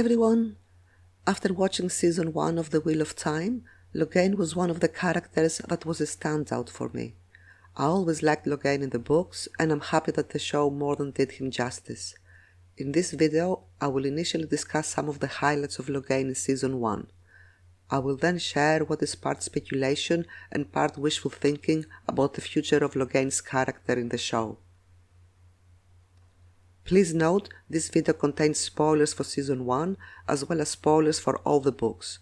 everyone! After watching season 1 of The Wheel of Time, Logain was one of the characters that was a standout for me. I always liked Logain in the books, and I'm happy that the show more than did him justice. In this video, I will initially discuss some of the highlights of Logain in season 1. I will then share what is part speculation and part wishful thinking about the future of Logain's character in the show. Please note, this video contains spoilers for season 1 as well as spoilers for all the books.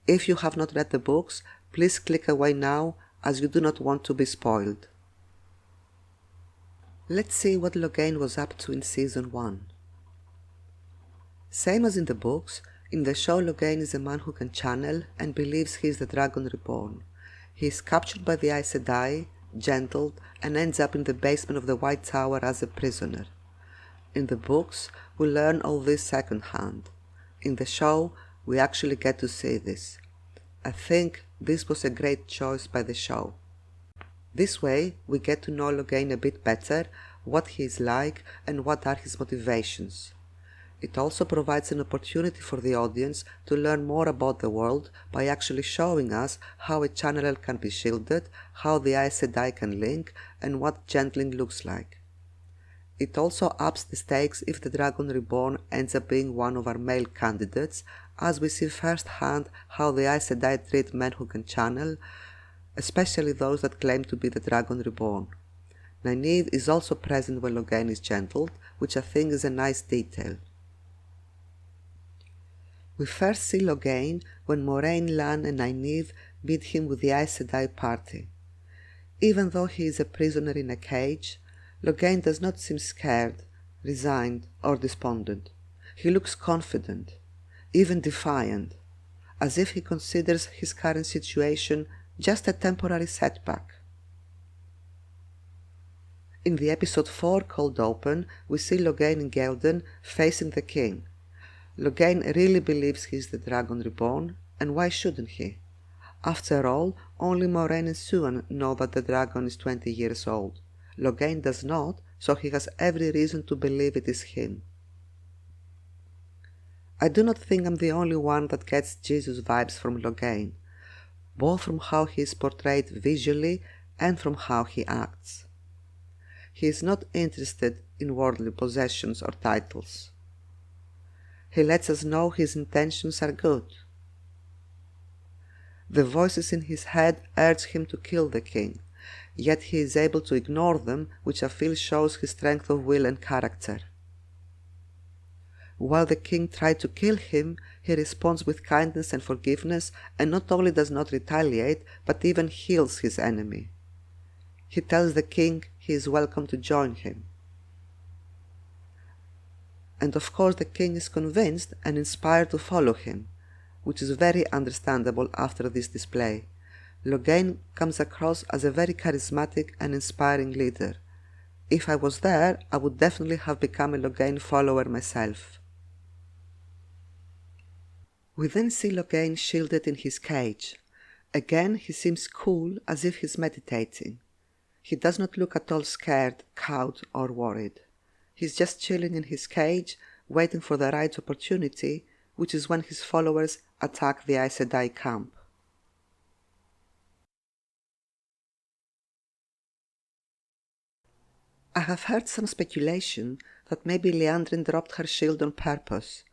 If you have not read the books, please click away now as you do not want to be spoiled. Let's see what Logain was up to in season 1. Same as in the books, in the show Logain is a man who can channel and believes he is the Dragon Reborn. He is captured by the Aes Sedai, gentled, and ends up in the basement of the White Tower as a prisoner. In the books, we learn all this secondhand. In the show, we actually get to see this. I think this was a great choice by the show. This way, we get to know Logain a bit better, what he is like, and what are his motivations. It also provides an opportunity for the audience to learn more about the world by actually showing us how a channeler can be shielded, how the Aes Sedai can link, and what gentling looks like. It also ups the stakes if the Dragon Reborn ends up being one of our male candidates, as we see firsthand how the Aes Sedai treat men who can channel, especially those that claim to be the Dragon Reborn. Nynaeve is also present when Logain is gentled, which I think is a nice detail. We first see Logain when Moraine, Lan and Nynaeve meet him with the Aes Sedai party. Even though he is a prisoner in a cage, Logain does not seem scared, resigned or despondent. He looks confident, even defiant, as if he considers his current situation just a temporary setback. In the episode 4 Cold Open, we see Logain and Gelden facing the king. Logain really believes he is the Dragon Reborn, and why shouldn't he? After all, only Moraine and Siuan know that the dragon is 20 years old. Logain does not, so he has every reason to believe it is him. I do not think I'm the only one that gets Jesus vibes from Logain, both from how he is portrayed visually and from how he acts. He is not interested in worldly possessions or titles. He lets us know his intentions are good. The voices in his head urge him to kill the king, yet he is able to ignore them, which I feel shows his strength of will and character. While the king tried to kill him, he responds with kindness and forgiveness, and not only does not retaliate, but even heals his enemy. He tells the king he is welcome to join him. And of course the king is convinced and inspired to follow him, which is very understandable after this display. Logain comes across as a very charismatic and inspiring leader. If I was there, I would definitely have become a Logain follower myself. We then see Logain shielded in his cage. Again, he seems cool, as if he's meditating. He does not look at all scared, cowed or worried. He's just chilling in his cage, waiting for the right opportunity, which is when his followers attack the Aes Sedai camp. I have heard some speculation that maybe Liandrin dropped her shield on purpose.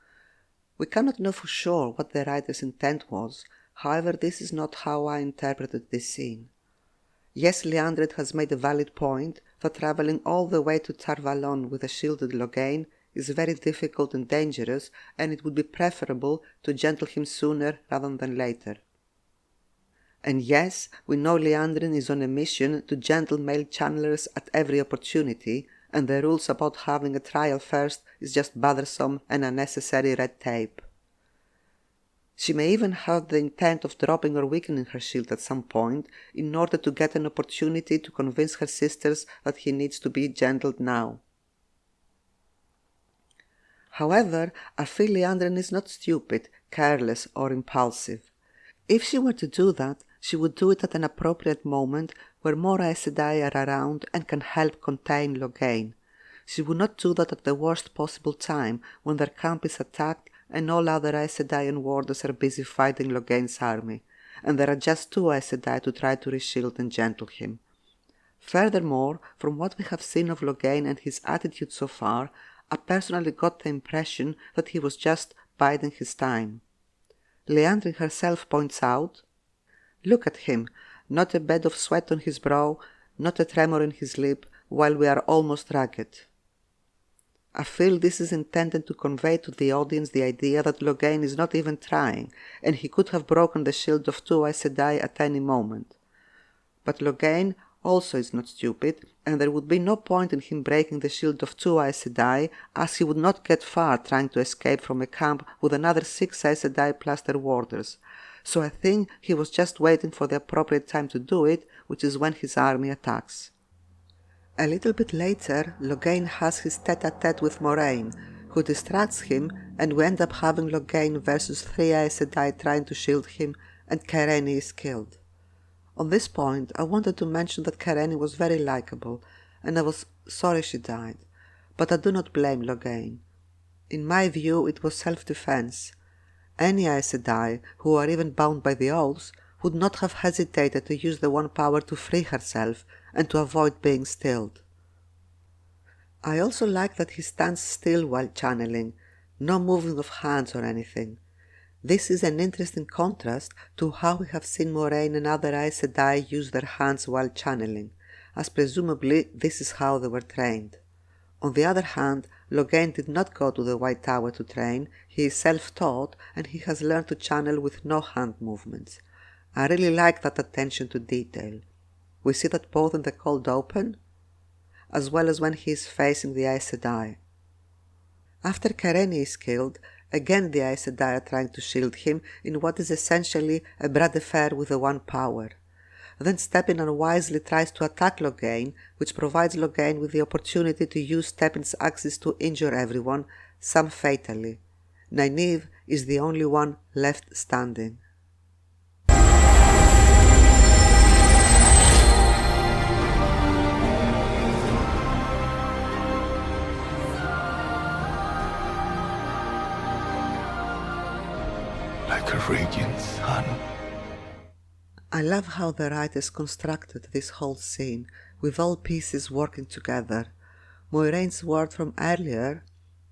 We cannot know for sure what the writer's intent was, however this is not how I interpreted this scene. Yes, Liandrin has made a valid point that travelling all the way to Tar Valon with a shielded Logain is very difficult and dangerous, and it would be preferable to gentle him sooner rather than later. And yes, we know Liandrin is on a mission to gentle male channelers at every opportunity, and the rules about having a trial first is just bothersome and unnecessary red tape. She may even have the intent of dropping or weakening her shield at some point in order to get an opportunity to convince her sisters that he needs to be gentled now. However, I feel Liandrin is not stupid, careless or impulsive. If she were to do that, she would do it at an appropriate moment where more Aes Sedai are around and can help contain Logain. She would not do that at the worst possible time when their camp is attacked and all other Aes Sedai and warders are busy fighting Logain's army, and there are just 2 Aes Sedai to try to reshield and gentle him. Furthermore, from what we have seen of Logain and his attitude so far, I personally got the impression that he was just biding his time. Liandrin herself points out, "Look at him, not a bed of sweat on his brow, not a tremor in his lip, while we are almost ragged." I feel this is intended to convey to the audience the idea that Logain is not even trying, and he could have broken the shield of 2 Aes Sedai at any moment. But Logain also is not stupid, and there would be no point in him breaking the shield of 2 Aes Sedai, as he would not get far trying to escape from a camp with another 6 Aes Sedai plus their warders. So I think he was just waiting for the appropriate time to do it, which is when his army attacks. A little bit later, Logain has his tete-a-tete with Moiraine, who distracts him, and we end up having Logain versus 3 Aes Sedai trying to shield him, and Karenni is killed. On this point, I wanted to mention that Karenni was very likable, and I was sorry she died, but I do not blame Logain. In my view, it was self-defense. Any Aes Sedai, who are even bound by the oaths, would not have hesitated to use the one power to free herself and to avoid being stilled. I also like that he stands still while channeling, no moving of hands or anything. This is an interesting contrast to how we have seen Moiraine and other Aes Sedai use their hands while channeling, as presumably this is how they were trained. On the other hand, Logain did not go to the White Tower to train, he is self-taught and he has learned to channel with no hand movements. I really like that attention to detail. We see that both in the cold open, as well as when he is facing the Aes Sedai. After Karenni is killed, again the Aes Sedai are trying to shield him in what is essentially a bras de fer with the one power. Then Stepin unwisely tries to attack Logain, which provides Logain with the opportunity to use Stepin's axes to injure everyone, some fatally. Nynaeve is the only one left standing. Like a radiant sun. I love how the writers constructed this whole scene, with all pieces working together. Moiraine's word from earlier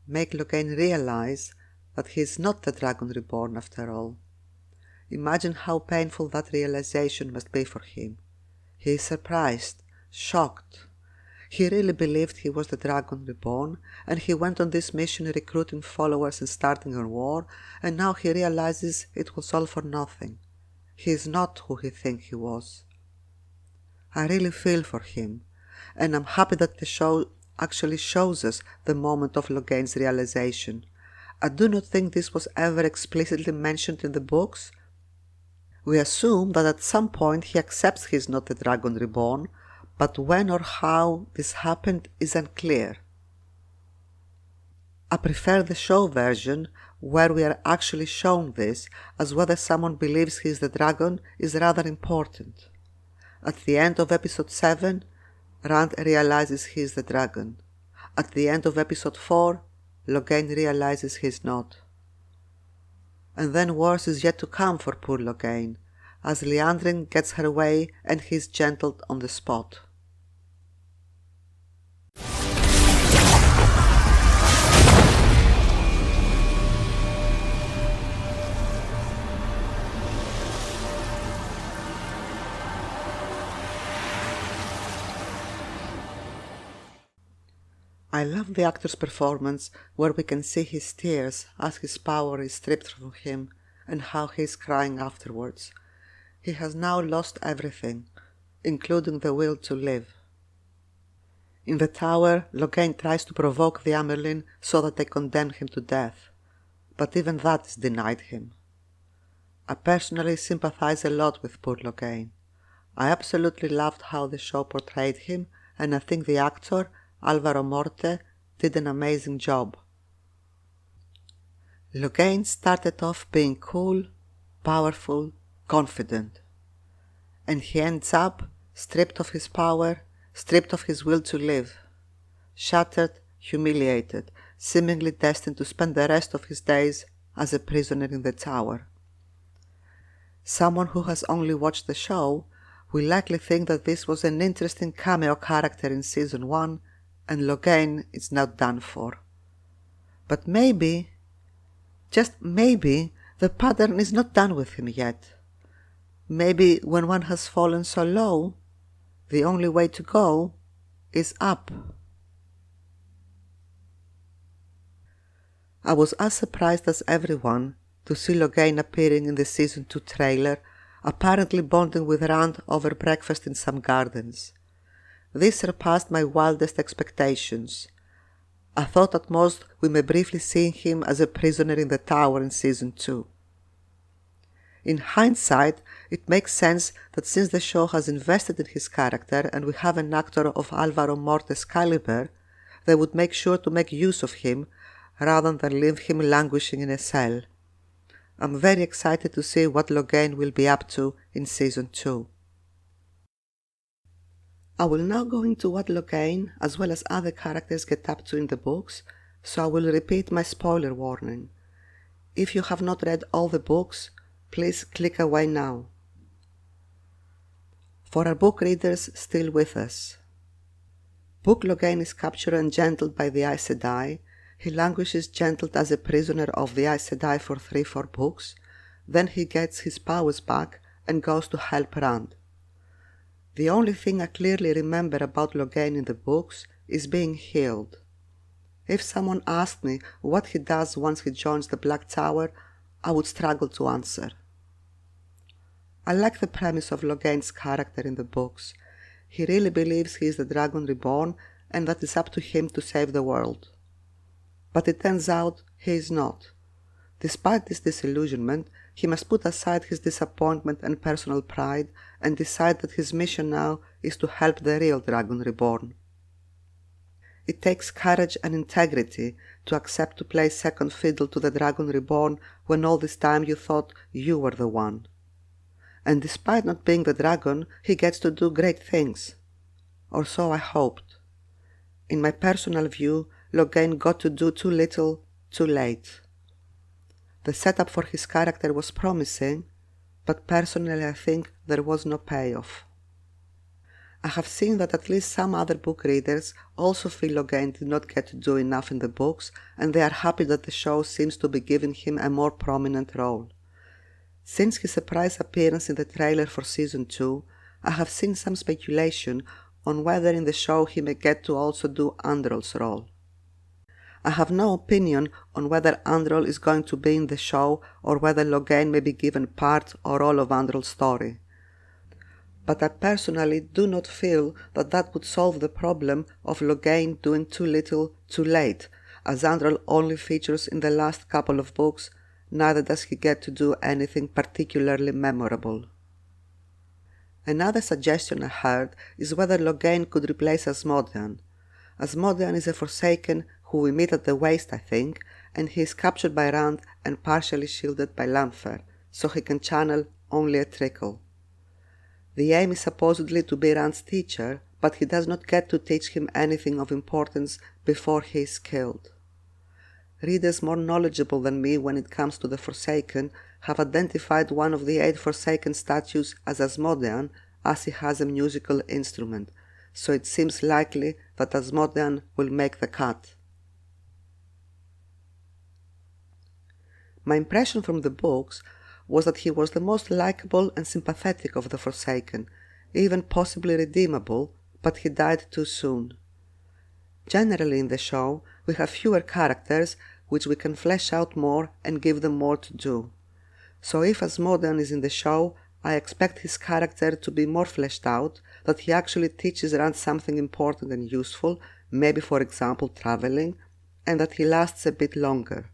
make Logain realize that he is not the Dragon Reborn after all. Imagine how painful that realization must be for him. He is surprised, shocked. He really believed he was the Dragon Reborn, and he went on this mission recruiting followers and starting a war, and now he realizes it was all for nothing. He is not who he thinks he was. I really feel for him, and I'm happy that the show actually shows us the moment of Logain's realization. I do not think this was ever explicitly mentioned in the books. We assume that at some point he accepts he is not the Dragon Reborn, but when or how this happened is unclear. I prefer the show version, where we are actually shown this, as whether someone believes he is the dragon is rather important. At the end of episode 7, Rand realizes he is the dragon. At the end of episode 4, Logain realizes he is not. And then worse is yet to come for poor Logain, as Liandrin gets her way and he is gentled on the spot. I love the actor's performance, where we can see his tears as his power is stripped from him and how he is crying afterwards. He has now lost everything, including the will to live. In the tower, Logain tries to provoke the Amyrlin so that they condemn him to death, but even that is denied him. I personally sympathize a lot with poor Logain. I absolutely loved how the show portrayed him, and I think the actor, Alvaro Morte, did an amazing job. Logain started off being cool, powerful, confident, and he ends up stripped of his power, stripped of his will to live, shattered, humiliated, seemingly destined to spend the rest of his days as a prisoner in the tower. Someone who has only watched the show will likely think that this was an interesting cameo character in Season 1 and Logain is now done for. But maybe, just maybe, the pattern is not done with him yet. Maybe when one has fallen so low, the only way to go is up. I was as surprised as everyone to see Logain appearing in the Season 2 trailer, apparently bonding with Rand over breakfast in some gardens. This surpassed my wildest expectations. I thought at most we may briefly see him as a prisoner in the tower in Season 2. In hindsight, it makes sense that since the show has invested in his character and we have an actor of Alvaro Morte's caliber, they would make sure to make use of him rather than leave him languishing in a cell. I'm very excited to see what Logain will be up to in Season 2. I will now go into what Logain, as well as other characters, get up to in the books, so I will repeat my spoiler warning. If you have not read all the books, please click away now. For our book readers still with us, Book Logain is captured and gentled by the Aes Sedai. He languishes gentled as a prisoner of the Aes Sedai for 3-4 books, then he gets his powers back and goes to help Rand. The only thing I clearly remember about Logain in the books is being healed. If someone asked me what he does once he joins the Black Tower, I would struggle to answer. I like the premise of Logain's character in the books. He really believes he is the Dragon Reborn and that it's up to him to save the world. But it turns out he is not. Despite this disillusionment, he must put aside his disappointment and personal pride and decide that his mission now is to help the real Dragon Reborn. It takes courage and integrity to accept to play second fiddle to the Dragon Reborn when all this time you thought you were the one. And despite not being the dragon, he gets to do great things. Or so I hoped. In my personal view, Logain got to do too little, too late. The setup for his character was promising, but personally I think there was no payoff. I have seen that at least some other book readers also feel Logain did not get to do enough in the books, and they are happy that the show seems to be giving him a more prominent role. Since his surprise appearance in the trailer for Season 2, I have seen some speculation on whether in the show he may get to also do Androl's role. I have no opinion on whether Androl is going to be in the show or whether Logain may be given part or all of Androl's story. But I personally do not feel that that would solve the problem of Logain doing too little, too late, as Androl only features in the last couple of books, neither does he get to do anything particularly memorable. Another suggestion I heard is whether Logain could replace Asmodean. Asmodean is a Forsaken who we meet at the Waste, I think, and he is captured by Rand and partially shielded by Lamphere, so he can channel only a trickle. The aim is supposedly to be Rand's teacher, but he does not get to teach him anything of importance before he is killed. Readers more knowledgeable than me when it comes to the Forsaken have identified one of the 8 Forsaken statues as Asmodean, as he has a musical instrument, so it seems likely that Asmodean will make the cut. My impression from the books was that he was the most likable and sympathetic of the Forsaken, even possibly redeemable, but he died too soon. Generally in the show, we have fewer characters which we can flesh out more and give them more to do. So if Asmodean is in the show, I expect his character to be more fleshed out, that he actually teaches Rand something important and useful, maybe for example traveling, and that he lasts a bit longer.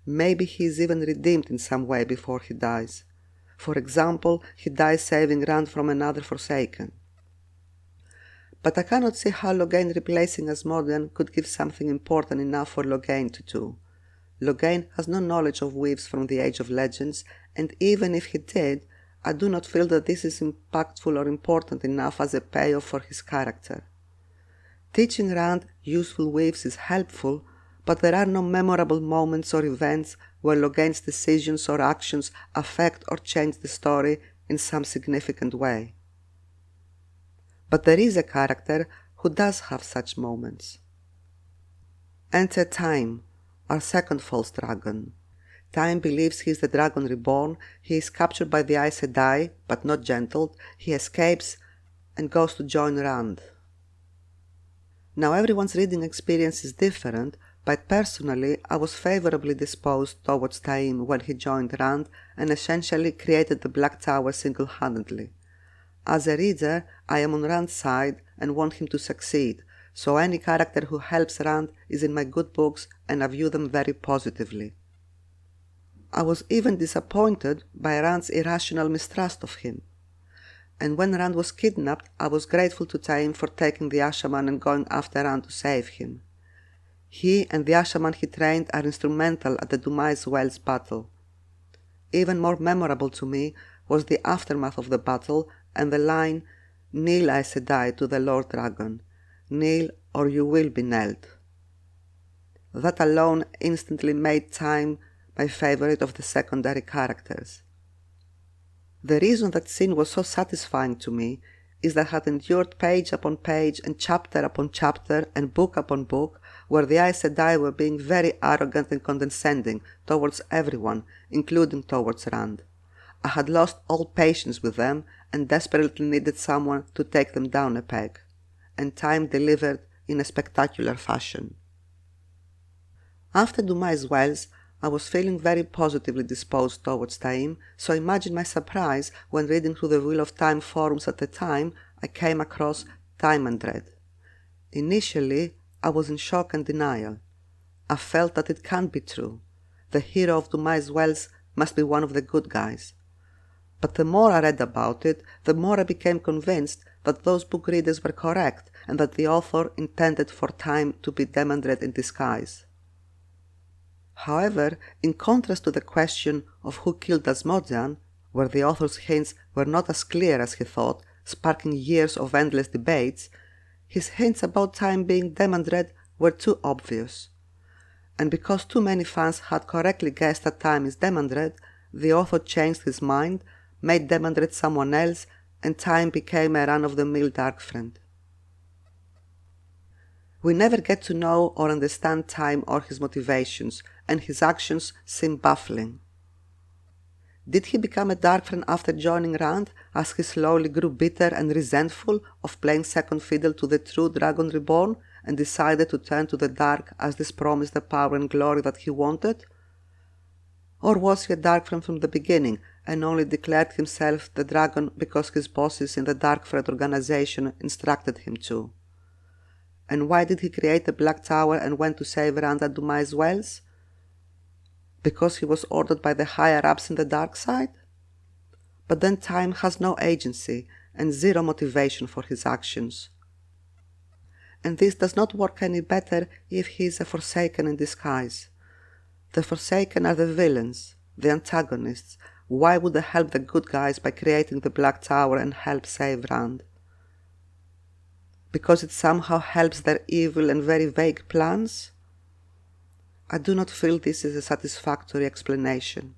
Maybe he is even redeemed in some way before he dies. For example, he dies saving Rand from another Forsaken. But I cannot see how Logain replacing Asmodean could give something important enough for Logain to do. Logain has no knowledge of weaves from the Age of Legends, and even if he did, I do not feel that this is impactful or important enough as a payoff for his character. Teaching Rand useful weaves is helpful, but there are no memorable moments or events where Logain's decisions or actions affect or change the story in some significant way. But there is a character who does have such moments. Enter Time, our second false dragon. Time believes he is the dragon reborn, he is captured by the Aes Sedai, but not gentled, he escapes and goes to join Rand. Now everyone's reading experience is different, but personally I was favorably disposed towards Taim when he joined Rand and essentially created the Black Tower single-handedly. As a reader, I am on Rand's side and want him to succeed, so any character who helps Rand is in my good books and I view them very positively. I was even disappointed by Rand's irrational mistrust of him. And when Rand was kidnapped, I was grateful to Taim for taking the Ashaman and going after Rand to save him. He and the Ashaman he trained are instrumental at the Dumais Wells battle. Even more memorable to me was the aftermath of the battle and the line, "Kneel Aes Sedai to the Lord Dragon, kneel or you will be knelt." That alone instantly made Time my favorite of the secondary characters. The reason that scene was so satisfying to me is that I had endured page upon page and chapter upon chapter and book upon book where the Aes Sedai were being very arrogant and condescending towards everyone, including towards Rand. I had lost all patience with them and desperately needed someone to take them down a peg, and Time delivered in a spectacular fashion. After Dumais Wells, I was feeling very positively disposed towards Taim, so imagine my surprise when reading through the Wheel of Time forums at the time I came across Time and Dread. Initially, I was in shock and denial. I felt that it can't be true. The hero of Dumais Wells must be one of the good guys. But the more I read about it, the more I became convinced that those book readers were correct and that the author intended for Time to be Demandred in disguise. However, in contrast to the question of who killed Asmodean, where the author's hints were not as clear as he thought, sparking years of endless debates, his hints about Time being Demandred were too obvious. And because too many fans had correctly guessed that Time is Demandred, the author changed his mind, made Demandred someone else, and Time became a run-of-the-mill dark friend. We never get to know or understand Time or his motivations, and his actions seem baffling. Did he become a dark friend after joining Rand, as he slowly grew bitter and resentful of playing second fiddle to the true Dragon Reborn, and decided to turn to the dark as this promised the power and glory that he wanted? Or was he a dark friend from the beginning, and only declared himself the dragon because his bosses in the Dark Thread organization instructed him to? And why did he create the Black Tower and went to save Rand at Dumais Wells? Because he was ordered by the higher-ups in the dark side? But then Time has no agency and zero motivation for his actions. And this does not work any better if he is a Forsaken in disguise. The Forsaken are the villains, the antagonists. Why would they help the good guys by creating the Black Tower and help save Rand? Because it somehow helps their evil and very vague plans? I do not feel this is a satisfactory explanation.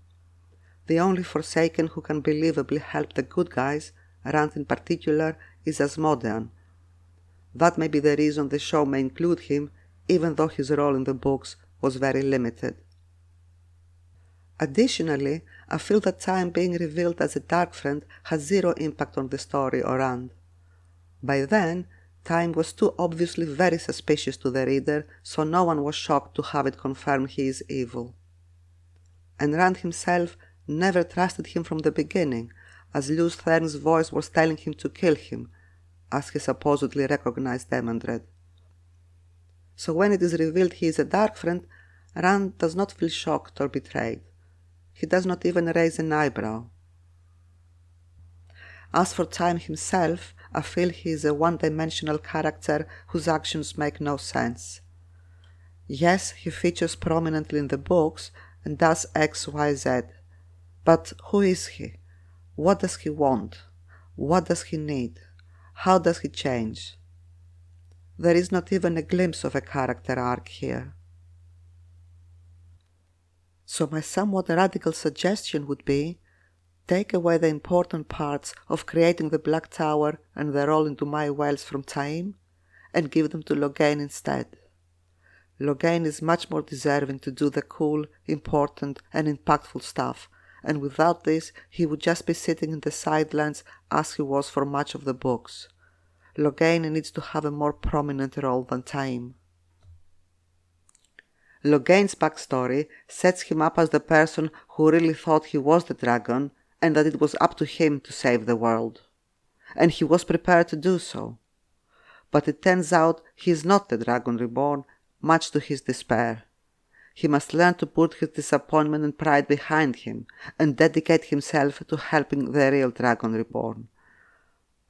The only Forsaken who can believably help the good guys, Rand in particular, is Asmodean. That may be the reason the show may include him, even though his role in the books was very limited. Additionally, I feel that Time being revealed as a dark friend has zero impact on the story or Rand. By then, Time was too obviously very suspicious to the reader, so no one was shocked to have it confirmed he is evil. And Rand himself never trusted him from the beginning, as Lews Therin's voice was telling him to kill him, as he supposedly recognized Demandred. So when it is revealed he is a dark friend, Rand does not feel shocked or betrayed. He does not even raise an eyebrow. As for Time himself, I feel he is a one-dimensional character whose actions make no sense. Yes, he features prominently in the books and does X, Y, Z. But who is he? What does he want? What does he need? How does he change? There is not even a glimpse of a character arc here. So my somewhat radical suggestion would be, take away the important parts of creating the Black Tower and the roll into my wells from Taim, and give them to Logain instead. Logain is much more deserving to do the cool, important and impactful stuff, and without this he would just be sitting in the sidelines as he was for much of the books. Logain needs to have a more prominent role than Taim. Logain's backstory sets him up as the person who really thought he was the dragon and that it was up to him to save the world. And he was prepared to do so. But it turns out he is not the Dragon Reborn, much to his despair. He must learn to put his disappointment and pride behind him and dedicate himself to helping the real Dragon Reborn.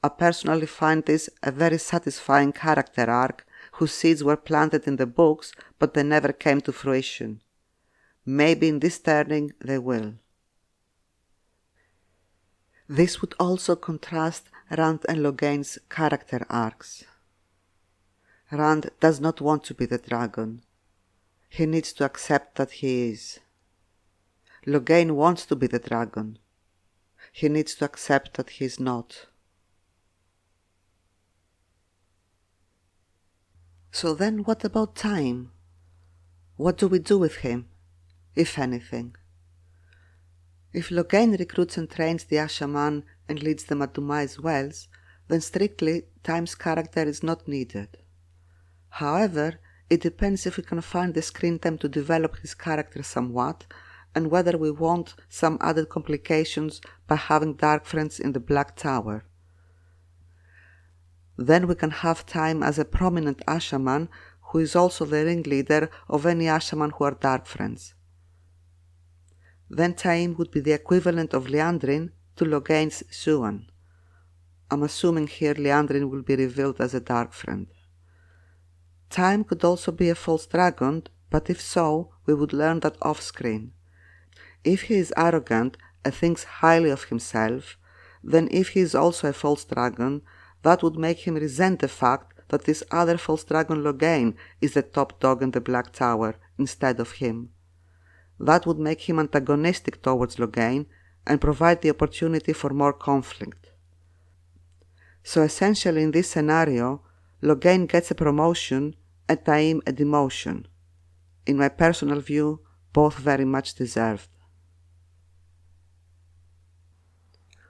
I personally find this a very satisfying character arc whose seeds were planted in the books but they never came to fruition. Maybe in this turning they will. This would also contrast Rand and Logain's character arcs. Rand does not want to be the dragon. He needs to accept that he is. Logain wants to be the dragon. He needs to accept that he is not. So then what about Taim? What do we do with him, if anything? If Logain recruits and trains the Ashaman and leads them at Dumai's wells, then strictly Taim's character is not needed. However, it depends if we can find the screen time to develop his character somewhat, and whether we want some added complications by having Dark Friends in the Black Tower. Then we can have Taim as a prominent Ashaman who is also the ringleader of any Ashaman who are Dark Friends. Then Taim would be the equivalent of Liandrin to Logain's Zuan. I'm assuming here Liandrin will be revealed as a Dark Friend. Taim could also be a false dragon, but if so, we would learn that off-screen. If he is arrogant and thinks highly of himself, then if he is also a false dragon, that would make him resent the fact that this other false dragon Logain is the top dog in the Black Tower instead of him. That would make him antagonistic towards Logain and provide the opportunity for more conflict. So essentially in this scenario, Logain gets a promotion and Taim a demotion. In my personal view, both very much deserved.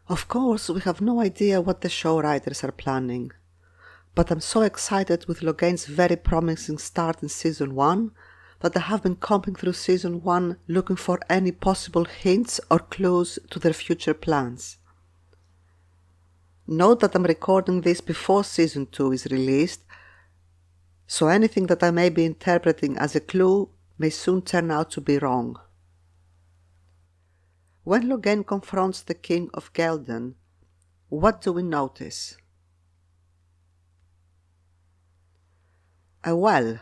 Of course, we have no idea what the show writers are planning, but I'm so excited with Logain's very promising start in Season 1 that I have been combing through Season 1 looking for any possible hints or clues to their future plans. Note that I'm recording this before Season 2 is released, so anything that I may be interpreting as a clue may soon turn out to be wrong. When Logain confronts the King of Gelden, what do we notice? A well.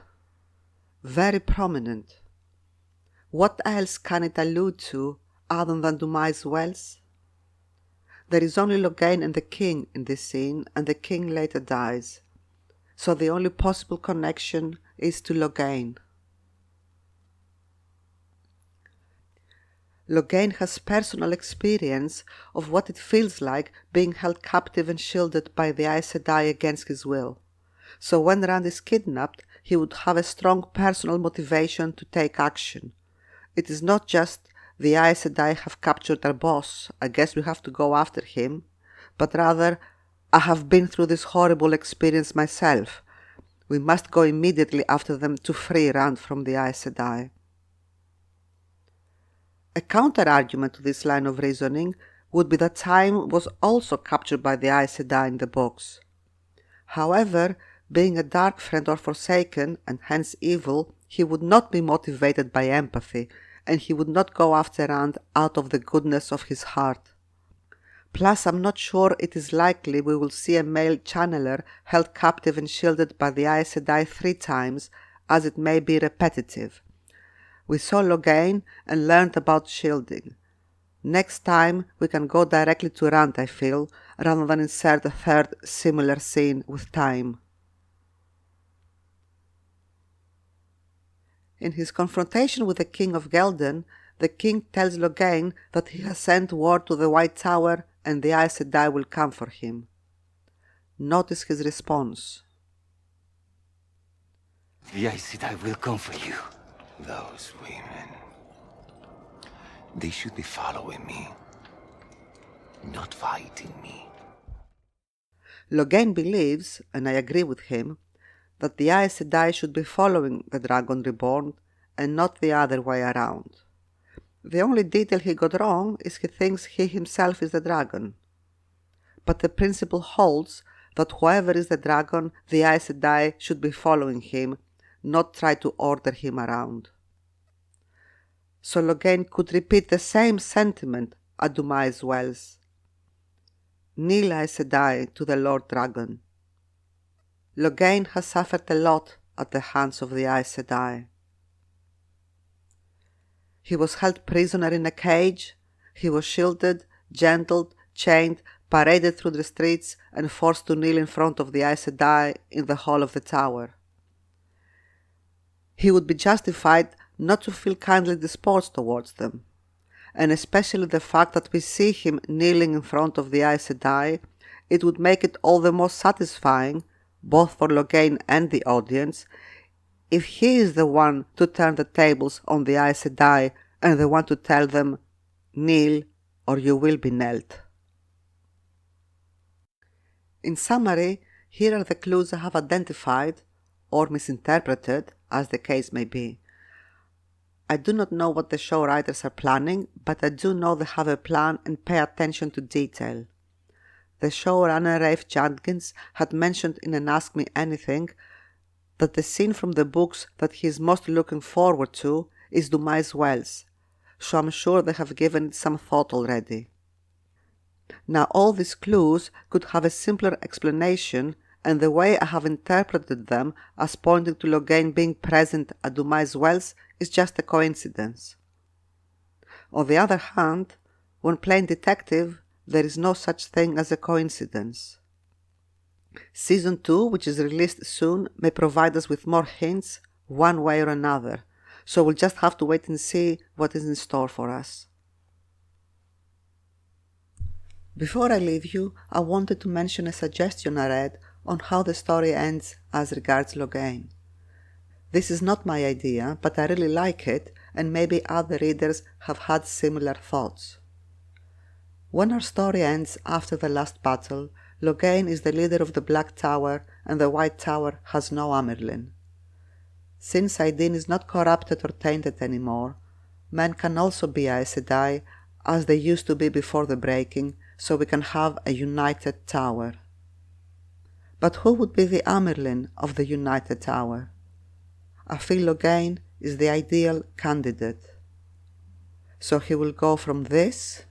Very prominent. What else can it allude to other than Dumai's wells? There is only Logain and the King in this scene, and the King later dies. So the only possible connection is to Logain. Logain has personal experience of what it feels like being held captive and shielded by the Aes Sedai against his will. So when Rand is kidnapped, he would have a strong personal motivation to take action. It is not just the Aes Sedai have captured our boss, I guess we have to go after him, but rather, I have been through this horrible experience myself. We must go immediately after them to free Rand from the Aes Sedai. A counter-argument to this line of reasoning would be that Taim was also captured by the Aes Sedai in the books. However, being a dark friend or forsaken, and hence evil, he would not be motivated by empathy, and he would not go after Rand out of the goodness of his heart. Plus, I'm not sure it is likely we will see a male channeler held captive and shielded by the Aes Sedai 3 times, as it may be repetitive. We saw Logain and learned about shielding. Next time we can go directly to Rand, I feel, rather than insert a third similar scene with Taim. In his confrontation with the King of Gelden, the king tells Logain that he has sent word to the White Tower and the Aes Sedai will come for him. Notice his response. The Aes Sedai will come for you. Those women. They should be following me, not fighting me. Logain believes, and I agree with him, that the Aes Sedai should be following the Dragon Reborn and not the other way around. The only detail he got wrong is he thinks he himself is the dragon. But the principle holds that whoever is the dragon, the Aes Sedai should be following him, not try to order him around. So Logain could repeat the same sentiment at Dumai's Wells. Kneel, Aes Sedai, to the Lord Dragon. Logain has suffered a lot at the hands of the Aes Sedai. He was held prisoner in a cage, he was shielded, gentled, chained, paraded through the streets and forced to kneel in front of the Aes Sedai in the hall of the tower. He would be justified not to feel kindly disposed towards them, and especially the fact that we see him kneeling in front of the Aes Sedai, it would make it all the more satisfying, both for Logain and the audience, if he is the one to turn the tables on the Aes Sedai and the one to tell them, kneel or you will be knelt. In summary, here are the clues I have identified, or misinterpreted, as the case may be. I do not know what the show writers are planning, but I do know they have a plan and pay attention to detail. The showrunner Rafe Judkins had mentioned in an Ask Me Anything that the scene from the books that he is most looking forward to is Dumai's Wells, so I'm sure they have given it some thought already. Now all these clues could have a simpler explanation, and the way I have interpreted them as pointing to Logain being present at Dumai's Wells is just a coincidence. On the other hand, when playing detective, there is no such thing as a coincidence. Season 2, which is released soon, may provide us with more hints one way or another, so we'll just have to wait and see what is in store for us. Before I leave you, I wanted to mention a suggestion I read on how the story ends as regards Logain. This is not my idea, but I really like it, and maybe other readers have had similar thoughts. When our story ends after the last battle, Logain is the leader of the Black Tower and the White Tower has no Amyrlin. Since Aidin is not corrupted or tainted anymore, men can also be Aes Sedai as they used to be before the breaking, so we can have a united tower. But who would be the Amyrlin of the united tower? I feel Logain is the ideal candidate. So he will go from this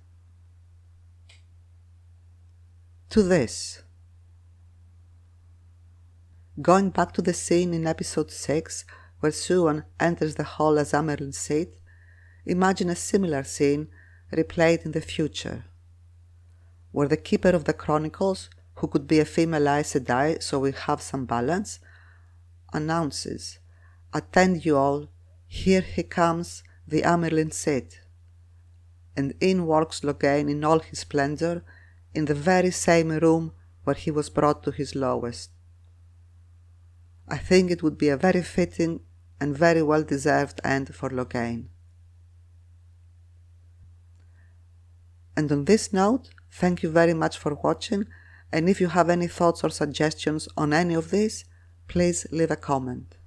to this. Going back to the scene in episode 6, where Siuan enters the hall as Amyrlin's seat, imagine a similar scene replayed in the future, where the Keeper of the Chronicles, who could be a female Aes Sedai so we have some balance, announces, "Attend you all, here he comes, the Amyrlin seat." And in walks Logain in all his splendor, in the very same room where he was brought to his lowest. I think it would be a very fitting and very well-deserved end for Logain. And on this note, thank you very much for watching, and if you have any thoughts or suggestions on any of this, please leave a comment.